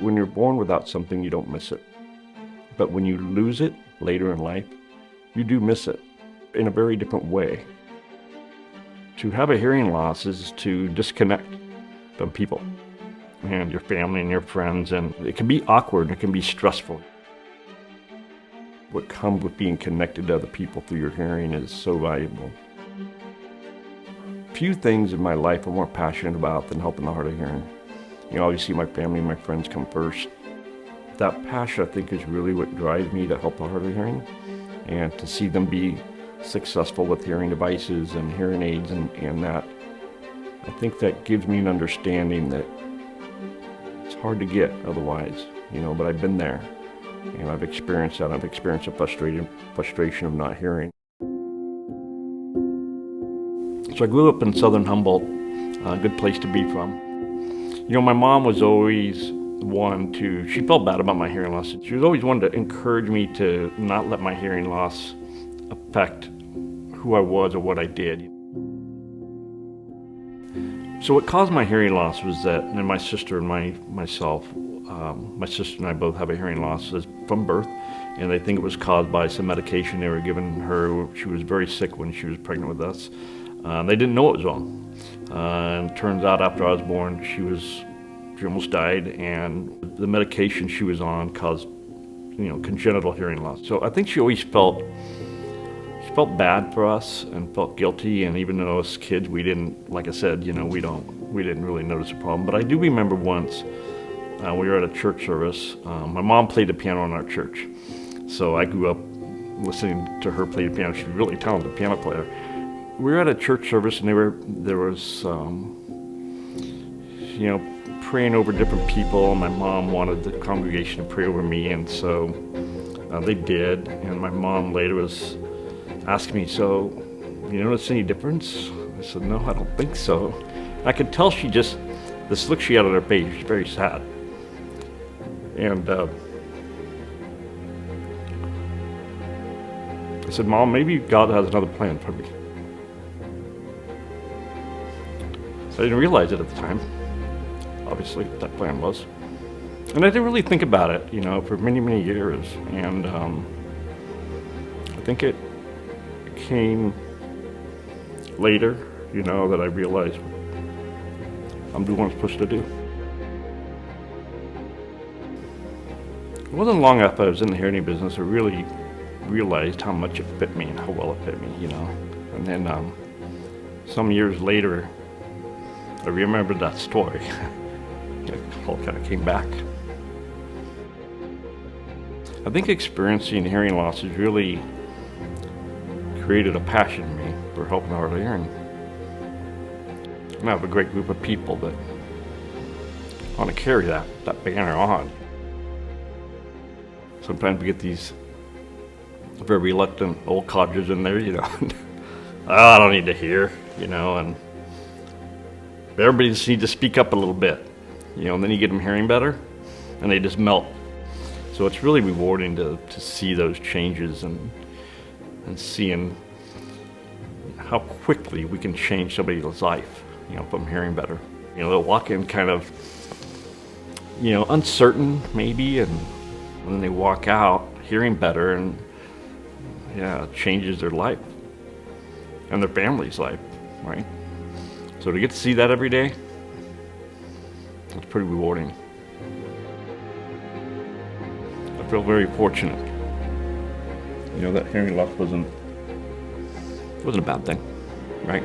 When you're born without something, you don't miss it. But when you lose it later in life, you do miss it in a very different way. To have a hearing loss is to disconnect from people and your family and your friends, and it can be awkward, it can be stressful. What comes with being connected to other people through your hearing is so valuable. Few things in my life I'm more passionate about than helping the hard of hearing. Obviously my family and my friends come first. That passion, I think, is really what drives me to help the hard of hearing and to see them be successful with hearing devices and hearing aids and that. I think that gives me an understanding that it's hard to get otherwise, but I've been there and I've experienced that. I've experienced the frustration of not hearing. So I grew up in southern Humboldt, a good place to be from. My mom was always she felt bad about my hearing loss. She was always one to encourage me to not let my hearing loss affect who I was or what I did. So what caused my hearing loss was that, and my sister and myself, my sister and I both have a hearing loss from birth, and they think it was caused by some medication they were giving her. She was very sick when she was pregnant with us. They didn't know it was wrong. And it turns out after I was born, she almost died, and the medication she was on caused, congenital hearing loss. So I think she always felt bad for us and felt guilty. And even though as kids, we didn't, like I said, we didn't really notice a problem. But I do remember once we were at a church service. My mom played the piano in our church, so I grew up listening to her play the piano. She's a really talented piano player. We were at a church service, and there was praying over different people. My mom wanted the congregation to pray over me, and so they did. And my mom later was asking me, "So, you notice any difference?" I said, "No, I don't think so." I could tell this look she had on her face, she was very sad. And I said, "Mom, maybe God has another plan for me." So I didn't realize it at the time, obviously, what that plan was. And I didn't really think about it, for many, many years. And I think it came later, that I realized I'm doing what I'm supposed to do. It wasn't long after I was in the hearing business I really realized how much it fit me and how well it fit me, And then some years later, I remembered that story. It all kind of came back. I think experiencing hearing loss has really created a passion in me for helping the hard of hearing. And I have a great group of people that want to carry that banner on. Sometimes we get these very reluctant old codgers in there, "Oh, I don't need to hear," and everybody just needs to speak up a little bit, and then you get them hearing better, and they just melt. So it's really rewarding to see those changes and seeing how quickly we can change somebody's life, from hearing better. They'll walk in kind of, uncertain maybe, and when they walk out hearing better, and it changes their life and their family's life, right? So to get to see that every day, it's pretty rewarding. I feel very fortunate. That hearing loss wasn't a bad thing, right?